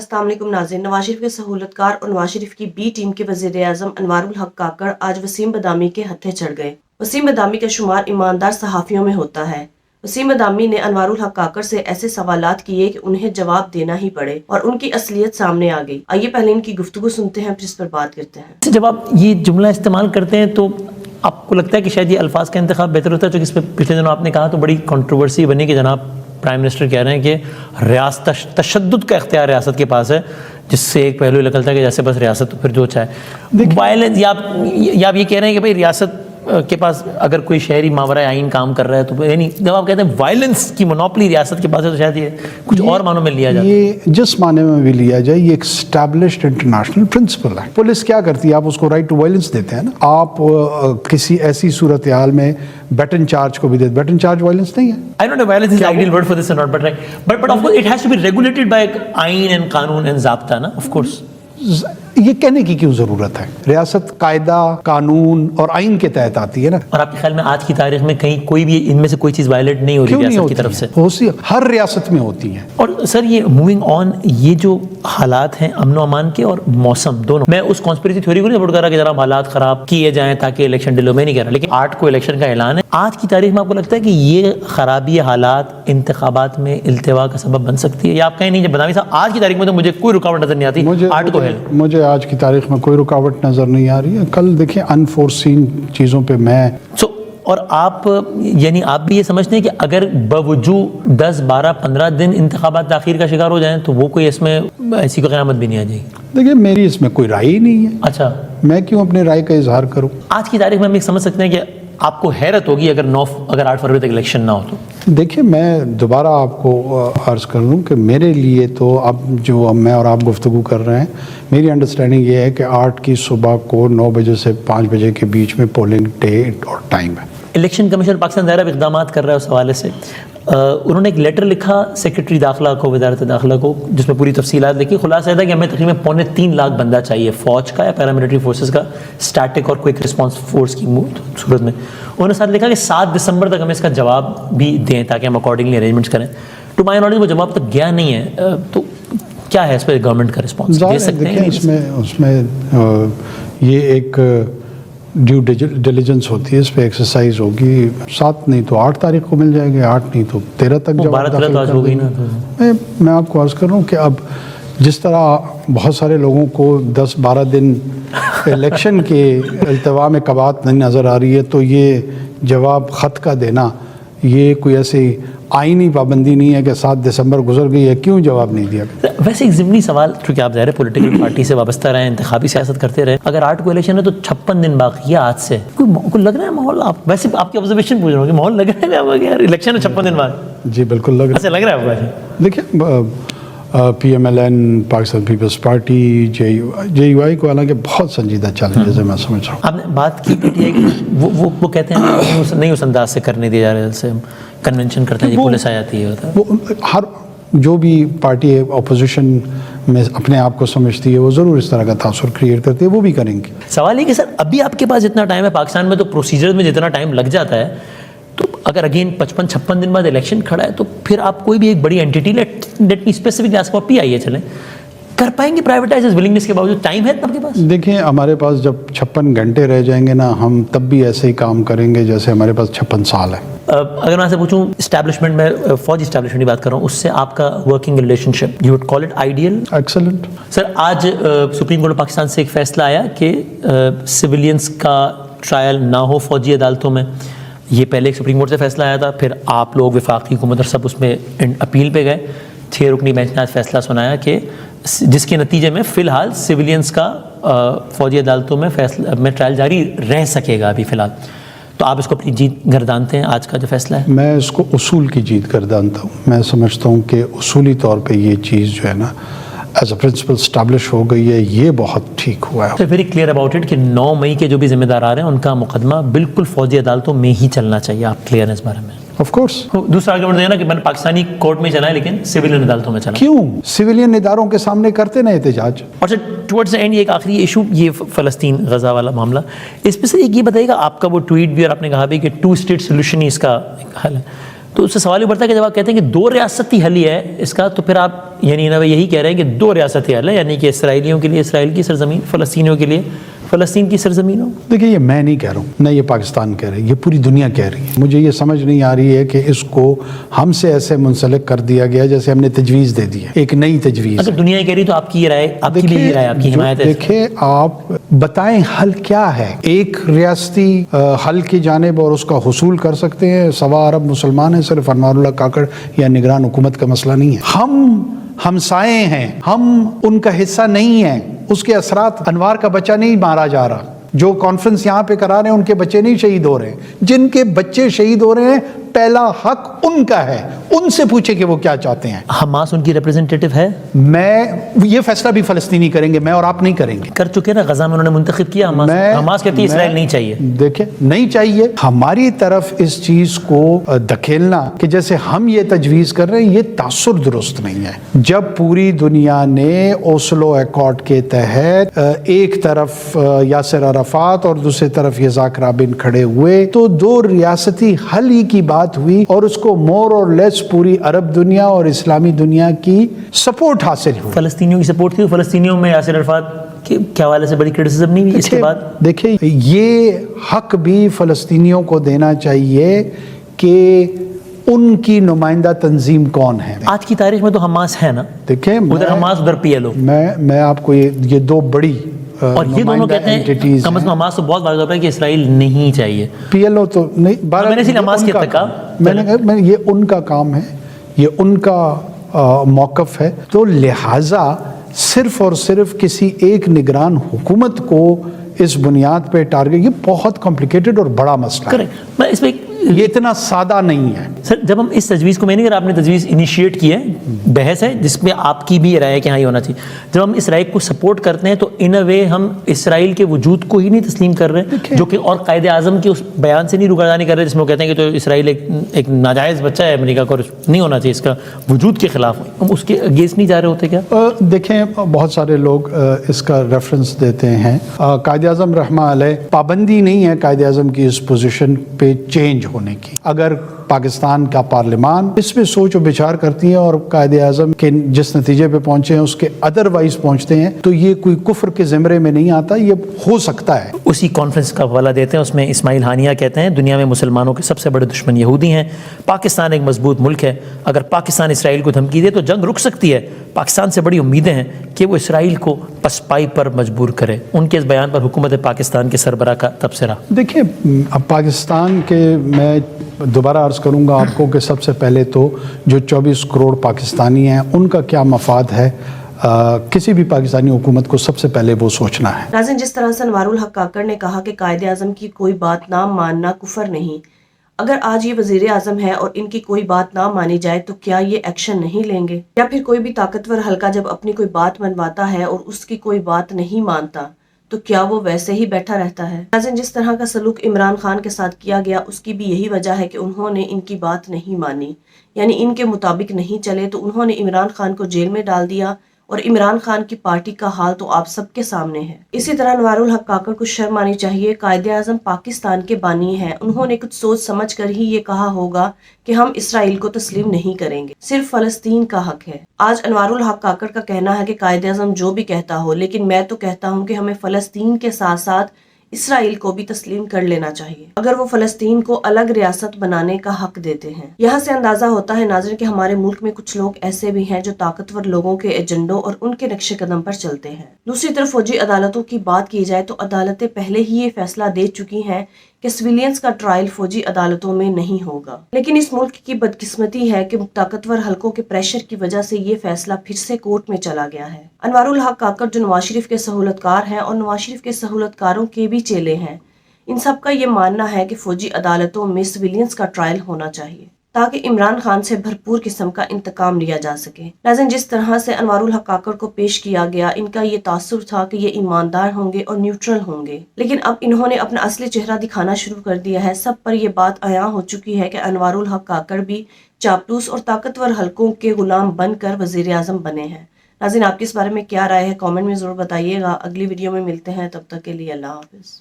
السلام علیکم ناظرین، نواز شریف کے سہولت کار اور نواز شریف کی بی ٹیم کے وزیر اعظم انوار الحق کاکڑ آج وسیم بدامی کے ہتھے چڑھ گئے۔ وسیم بدامی کا شمار ایماندار صحافیوں میں ہوتا ہے۔ وسیم بدامی نے انوار الحق کاکڑ سے ایسے سوالات کیے کہ انہیں جواب دینا ہی پڑے اور ان کی اصلیت سامنے آ گئی۔ آئیے پہلے ان کی گفتگو سنتے ہیں پھر اس پر بات کرتے ہیں۔ جب آپ یہ جملہ استعمال کرتے ہیں تو آپ کو لگتا ہے کہ شاید یہ الفاظ کا انتخاب بہتر ہوتا ہے، چونکہ اس پہ پچھلے دنوں آپ نے کہا تو بڑی کنٹروورسی بنی کہ جناب پرائم منسٹر کہہ رہے ہیں کہ ریاست تشدد کا اختیار ریاست کے پاس ہے، جس سے ایک پہلو نکلتا ہے کہ جیسے بس ریاست تو پھر جو چاہے وائلنس، یا آپ یہ کہہ رہے ہیں کہ بھائی ریاست کے پاس اگر کوئی شہری ماورائے آئین کام کر رہا ہے تو یعنی جب آپ کہتے ہیں وائلنس کی مونوپلی ریاست کے پاس ہے تو شاید یہ کچھ اور معنوں میں لیا جاتا ہے۔ یہ جس معنی میں بھی لیا جائے یہ ایک اسٹیبلشڈ انٹرنیشنل پرنسپل ہے۔ پولیس کیا کرتی ہے؟ آپ اس کو رائٹ ٹو وائلنس دیتے ہیں نا۔ آپ کسی ایسی صورتحال میں بیٹن چارج کو بھی دیتے، بیٹن چارج وائلنس نہیں ہے۔ I don't know violence is the ideal word for this or not, but of course it has to be regulated by آئین and قانون and ضابطہ نا of course۔ یہ کہنے کی کیوں ضرورت ہے؟ ریاست قاعدہ، قانون اور آئین کے تحت آتی ہے نا۔ اور آپ کے خیال میں آج کی تاریخ میں کہیں کوئی بھی ان میں سے کوئی چیز وائلیٹ نہیں ہو رہی ریاست کی طرف سے؟ ہر ریاست میں ہوتی ہیں۔ اور سر یہ موونگ آن، یہ جو حالات ہیں امن و امان کے اور موسم دونوں، میں اس کانسپریسی تھیوری کو نہیں سپورٹ کر رہا کہ جناب حالات خراب کیے جائیں تاکہ الیکشن ڈیلے، میں نہیں کہہ رہا، لیکن 8 کو الیکشن کا اعلان ہے۔ آج کی تاریخ میں آپ کو لگتا ہے کہ یہ خرابی حالات انتخابات میں التوا کا سبب بن سکتی ہے، یا آپ کہیں نہیں جب بدامی صاحب آج کی تاریخ میں تو مجھے کوئی رکاوٹ نظر نہیں آتی 8 کو ہے؟ مجھے آج کی تاریخ میں کوئی رکاوٹ نظر نہیں آ رہی ہے۔ کل دیکھیں انفورسین چیزوں پہ میں اور آپ یعنی آپ بھی یہ سمجھتے ہیں کہ اگر باوجود 10 12 15 دن انتخابات تاخیر کا شکار ہو جائیں تو وہ کوئی اس میں ایسی کوئی قیامت بھی نہیں آ جائے گی؟ دیکھیں میری اس میں کوئی رائے ہی نہیں ہے۔ اچھا، میں کیوں اپنے رائے کا اظہار کروں؟ آج کی تاریخ میں ہم یہ سمجھ سکتے ہیں کہ آپ کو حیرت ہوگی اگر 8 فروری تک الیکشن نہ ہو تو؟ دیکھیں میں دوبارہ آپ کو عرض کر دوں کہ میرے لیے تو اب جو میں اور آپ گفتگو کر رہے ہیں، میری انڈرسٹینڈنگ یہ ہے کہ 8 کی صبح کو 9 بجے سے 5 بجے کے بیچ میں پولنگ ڈیٹ اور ٹائم ہے۔ الیکشن کمیشن پاکستان ظاہر اقدامات کر رہا ہے اس حوالے سے۔ انہوں نے ایک لیٹر لکھا سیکرٹری داخلہ کو، وزارت داخلہ کو، جس میں پوری تفصیلات لکھی۔ خلاصہ تھا کہ ہمیں تقریباً 3.25 لاکھ بندہ چاہیے فوج کا یا پیراملٹری فورسز کا، اسٹیٹک اور کوئک رسپانس فورس کی صورت میں۔ انہوں نے ساتھ لکھا کہ 7 دسمبر تک ہمیں اس کا جواب بھی دیں تاکہ ہم اکارڈنگلی ارینجمنٹس کریں۔ ٹو مائی نالج وہ جواب تک گیا نہیں ہے، تو کیا ہے اس پہ گورنمنٹ کا رسپانس دے سکتے ہیں؟ اس میں یہ ایک ڈیو ڈیلیجنس ہوتی ہے، اس پہ ایکسرسائز ہوگی۔ 7 نہیں تو 8 تاریخ کو مل جائے گی، 8 نہیں تو 13 تک جواب داخل کر دیں گے۔ میں آپ کو عرض کر رہا ہوں کہ اب جس طرح بہت سارے لوگوں کو 10-12 دن الیکشن کے التوا میں کبات نہیں نظر آ رہی ہے، تو یہ جواب خط کا دینا یہ کوئی ایسی آئینی پابندی نہیں ہے کہ 7 دسمبر گزر گئی ہے کیوں جواب نہیں دیا۔ ویسے ایک ضمنی سوال، چونکہ آپ ظاہر پولیٹیکل پارٹی سے وابستہ رہے، انتخابی سیاست کرتے رہے، اگر 8 کو الیکشن ہے تو 56 دن باقی ہے آج سے، کوئی لگ رہا ہے ماحول؟ آپ ویسے آپ کی آبزرویشن پوچھ رہا ہوں کہ ماحول لگ رہا ہے یار الیکشن ہے 56 دن بعد؟ جی بالکل لگ رہا ہے۔ ایسا لگ رہا ہے آپ کو؟ دیکھیں P M L N, Pakistan Peoples Party, J U I کو حالانکہ بہت سنجیدہ چیلنجز ہے، میں سمجھ رہا ہوں۔ آپ نے بات کی پی ٹی آئی کی، وہ کہتے ہیں نہیں اس انداز سے کرنے دیا جا رہا ہے جیسے ہم کنونشن کرتے ہیں، پولیس آ جاتی ہے۔ وہ ہر جو بھی پارٹی اپوزیشن میں اپنے آپ کو سمجھتی ہے وہ ضرور اس طرح کا تاثر کریٹ کرتی ہے، وہ بھی کریں گے۔ سوال یہ کہ سر ابھی آپ کے پاس جتنا ٹائم ہے پاکستان میں، تو پروسیجر میں جتنا ٹائم لگ جاتا ہے، تو اگر اگین 55-56 دن بعد الیکشن کھڑا ہے تو پھر آپ کوئی بھی ایک بڑی entry let me specific ask for P I A چلیں کر پائیں گے پرائیویٹائز ولنگنس کے باوجود؟ ٹائم ہے آپ کے پاس؟ دیکھیں ہمارے پاس جب 56 گھنٹے رہ جائیں گے نا، ہم تب بھی ایسے ہی کام کریں گے جیسے ہمارے پاس 56 سال ہے۔ اگر میں آپ سے پوچھوں اسٹیبلشمنٹ میں، فوجی اسٹیبلشمنٹ کی بات کر رہا ہوں، اس سے آپ کا working relationship, you would call it ideal? Excellent. Sir آج سپریم کورٹ آف پاکستان سے ایک فیصلہ آیا کہ سویلینس کا ٹرائل نہ ہو فوجی عدالتوں میں۔ یہ پہلے ایک سپریم کورٹ سے فیصلہ آیا تھا، پھر آپ لوگ وفاقی حکومت اور سب اس میں اپیل پہ گئے۔ 6 رکنی بینچ نے آج فیصلہ سنایا کہ جس کے نتیجے میں فی الحال سویلینس کا فوجی عدالتوں میں ٹرائل جاری رہ سکے گا ابھی فی الحال۔ تو آپ اس کو اپنی جیت گردانتے ہیں آج کا جو فیصلہ ہے؟ میں اس کو اصول کی جیت گردانتا ہوں۔ میں سمجھتا ہوں کہ اصولی طور پہ یہ چیز جو ہے نا ایز اے پرنسپل اسٹیبلش ہو گئی ہے، یہ بہت ٹھیک ہوا ہے۔ ویری کلیئر اباؤٹ اٹ کہ 9 مئی کے جو بھی ذمہ دار آ رہے ہیں ان کا مقدمہ بالکل فوجی عدالتوں میں ہی چلنا چاہیے، آپ کلیئر ہیں اس بارے میں؟ Of course. دوسرا آرگومنٹ دینا کہ میں نے پاکستانی کورٹ میں چلا ہے لیکن سویلین عدالتوں میں چلا۔ کیوں؟ سویلین اداروں کے سامنے کرتے نا احتجاج۔ اور سر ٹورڈز اینڈ ایک آخری ایشو، یہ فلسطین غزہ والا معاملہ، اس پہ سے ایک یہ بتائیے گا، آپ کا وہ ٹویٹ بھی اور آپ نے کہا بھی کہ 2 اسٹیٹ سولوشن ہی اس کا حل ہے۔ تو اس سے سوال یہ بڑھتا ہے کہ جب آپ کہتے ہیں کہ 2 ریاستی حل ہی ہے اس کا، تو پھر آپ یعنی یہی کہہ رہے ہیں کہ 2 ریاستی حل ہے، یعنی کہ اسرائیلیوں کے لیے اسرائیل کی سرزمین، فلسطینیوں کے لیے فلسطین کی سرزمین ہو. دیکھیے یہ میں نہیں کہہ رہا ہوں، نہ یہ پاکستان کہہ رہے، یہ پوری دنیا کہہ رہی ہے. مجھے یہ سمجھ نہیں آ رہی ہے کہ اس کو ہم سے ایسے منسلک کر دیا گیا جیسے ہم نے تجویز دے دی ہے، ایک نئی تجویز. اگر دنیا کہہ رہی تو آپ کی یہ رائے، آپ کی بھی یہ رائے، آپ کی حمایت ہے. دیکھیں آپ بتائیں حل کیا ہے. ایک ریاستی حل کی جانب اور اس کا حصول کر سکتے ہیں. 1.25 ارب مسلمان ہیں، صرف انوار اللہ کاکڑ یا نگران حکومت کا مسئلہ نہیں ہے. ہم ہمسائے ہیں، ہم ان کا حصہ نہیں ہیں. اس کے اثرات، انوار کا بچہ نہیں مارا جا رہا، جو کانفرنس یہاں پہ کرا رہے ہیں ان کے بچے نہیں شہید ہو رہے ہیں. جن کے بچے شہید ہو رہے ہیں پہلا حق ان کا ہے، ان سے پوچھے کہ وہ کیا چاہتے ہیں. حماس ان کی ریپریزنٹیٹو ہے؟ یہ فیصلہ بھی فلسطینی کریں گے، میں اور آپ نہیں کریں گے. کر چکے نا، غزہ میں انہوں نے منتخب کیا. حماس کہتی ہے اسرائیل نہیں چاہیے. دیکھیں نہیں چاہیے. ہماری طرف اس چیز کو دھکیلنا کہ جیسے ہم یہ تجویز کر رہے ہیں، یہ تاثر درست نہیں ہے. جب پوری دنیا نے اوسلو ایکارڈ کے تحت ایک طرف یاسر عرفات اور دوسری طرف یزاک رابن کھڑے ہوئے تو 2 ریاستی حل ہی کی بات ہوئی، اور اس کو مور اور لیس پوری عرب دنیا اور اسلامی دنیا کی سپورٹ حاصل ہوئی. فلسطینیوں کی سپورٹ تھی. فلسطینیوں میں یاسر عرفات کے حوالے سے بڑی کرٹیسزم نہیں ہوئی اس کے بعد؟ دیکھیں یہ حق بھی فلسطینیوں کو دینا چاہیے کہ ان کی نمائندہ تنظیم کون ہے. آج کی تاریخ میں تو حماس ہے نا. دیکھیں ادھر حماس ادھر پی ایل او. میں آپ کو یہ 2 بڑی اور یہ دونوں کہتے ہیں کم از کم حماس تو بہت واضح ہے کہ اسرائیل نہیں چاہیے. پی ایل او تو نہیں، میں نے حماس کی اتقا، میں نے کہا یہ ان کا کام ہے، یہ ان کا موقف ہے. تو لہٰذا صرف اور صرف کسی ایک نگران حکومت کو اس بنیاد پہ ٹارگیٹ، یہ بہت کمپلیکیٹڈ اور بڑا مسئلہ ہے. میں اس میں یہ اتنا سادہ نہیں ہے. سر جب ہم اس تجویز کو، میں نہیں کہہ رہا آپ نے تجویز انیشیٹ کی ہے، بحث ہے جس میں آپ کی بھی رائے ہے کہ ہاں یہ ہونا چاہیے. جب ہم اسرائیل کو سپورٹ کرتے ہیں تو ان اے وے ہم اسرائیل کے وجود کو ہی نہیں تسلیم کر رہے، جو کہ اور قائد اعظم کے اس بیان سے نہیں روگردانی کر رہے جس میں وہ کہتے ہیں کہ تو اسرائیل ایک ناجائز بچہ ہے امریکہ کو، نہیں ہونا چاہیے، اس کا وجود کے خلاف. ہم اس کے اگینسٹ نہیں جا رہے ہوتے کیا؟ دیکھیں بہت سارے لوگ اس کا ریفرنس دیتے ہیں. قائد اعظم رحمہ علیہ، پابندی نہیں ہے قائد اعظم کی اس پوزیشن پہ چینج ہونے کی. اگر پاکستان کا پارلیمان اس پہ سوچ و بچار کرتی ہے اور قائد اعظم کے جس نتیجے پہ پہنچے ہیں اس کے ادروائز پہنچتے ہیں تو یہ کوئی کفر کے زمرے میں نہیں آتا، یہ ہو سکتا ہے. اسی کانفرنس کا حوالہ دیتے ہیں، اس میں اسماعیل ہانیہ کہتے ہیں دنیا میں مسلمانوں کے سب سے بڑے دشمن یہودی ہیں. پاکستان ایک مضبوط ملک ہے، اگر پاکستان اسرائیل کو دھمکی دے تو جنگ رک سکتی ہے. پاکستان سے بڑی امیدیں ہیں کہ وہ اسرائیل کو پسپائی پر مجبور کرے. ان کے اس بیان پر حکومت پاکستان کے سربراہ کا تبصرہ. دیکھیں اب پاکستان کے، میں دوبارہ عرض کروں گا آپ کو کہ سب سے پہلے تو جو 24 کروڑ پاکستانی ہیں ان کا کیا مفاد ہے، کسی بھی پاکستانی حکومت کو سب سے پہلے وہ سوچنا ہے. ناظرین، جس طرح سے انوار الحق کاکڑ نے کہا کہ قائد اعظم کی کوئی بات نہ ماننا کفر نہیں، اگر آج یہ وزیر اعظم ہے اور ان کی کوئی بات نہ مانی جائے تو کیا یہ ایکشن نہیں لیں گے؟ یا پھر کوئی بھی طاقتور حلقہ جب اپنی کوئی بات منواتا ہے اور اس کی کوئی بات نہیں مانتا تو کیا وہ ویسے ہی بیٹھا رہتا ہے؟ ناظرین، جس طرح کا سلوک عمران خان کے ساتھ کیا گیا اس کی بھی یہی وجہ ہے کہ انہوں نے ان کی بات نہیں مانی، یعنی ان کے مطابق نہیں چلے تو انہوں نے عمران خان کو جیل میں ڈال دیا، اور عمران خان کی پارٹی کا حال تو آپ سب کے سامنے ہے. اسی طرح انوار الحق کاکڑ کو شرم آنی چاہیے. قائد اعظم پاکستان کے بانی ہیں، انہوں نے کچھ سوچ سمجھ کر ہی یہ کہا ہوگا کہ ہم اسرائیل کو تسلیم نہیں کریں گے، صرف فلسطین کا حق ہے. آج انوار الحق کاکڑ کا کہنا ہے کہ قائد اعظم جو بھی کہتا ہو، لیکن میں تو کہتا ہوں کہ ہمیں فلسطین کے ساتھ ساتھ اسرائیل کو بھی تسلیم کر لینا چاہیے اگر وہ فلسطین کو الگ ریاست بنانے کا حق دیتے ہیں. یہاں سے اندازہ ہوتا ہے ناظرین کہ ہمارے ملک میں کچھ لوگ ایسے بھی ہیں جو طاقتور لوگوں کے ایجنڈوں اور ان کے نقش قدم پر چلتے ہیں. دوسری طرف فوجی عدالتوں کی بات کی جائے تو عدالتیں پہلے ہی یہ فیصلہ دے چکی ہیں کہ سویلینز کا ٹرائل فوجی عدالتوں میں نہیں ہوگا، لیکن اس ملک کی بدقسمتی ہے کہ طاقتور حلقوں کے پریشر کی وجہ سے یہ فیصلہ پھر سے کورٹ میں چلا گیا ہے. انوار الحق کاکڑ جو نواز شریف کے سہولت کار ہیں اور نواز شریف کے سہولت کاروں کے بھی چیلے ہیں، ان سب کا یہ ماننا ہے کہ فوجی عدالتوں میں سویلینز کا ٹرائل ہونا چاہیے تاکہ عمران خان سے بھرپور قسم کا انتقام لیا جا سکے. ناظرین، جس طرح سے انوار الحق کاکڑ کو پیش کیا گیا، ان کا یہ تاثر تھا کہ یہ ایماندار ہوں گے اور نیوٹرل ہوں گے، لیکن اب انہوں نے اپنا اصلی چہرہ دکھانا شروع کر دیا ہے. سب پر یہ بات عیاں ہو چکی ہے کہ انوار الحق کاکڑ بھی چاپلوس اور طاقتور حلقوں کے غلام بن کر وزیر اعظم بنے ہیں. ناظرین، آپ کی اس بارے میں کیا رائے ہے؟ کامنٹ میں ضرور بتائیے گا. اگلی ویڈیو میں ملتے ہیں، تب تک کے لیے اللہ حافظ.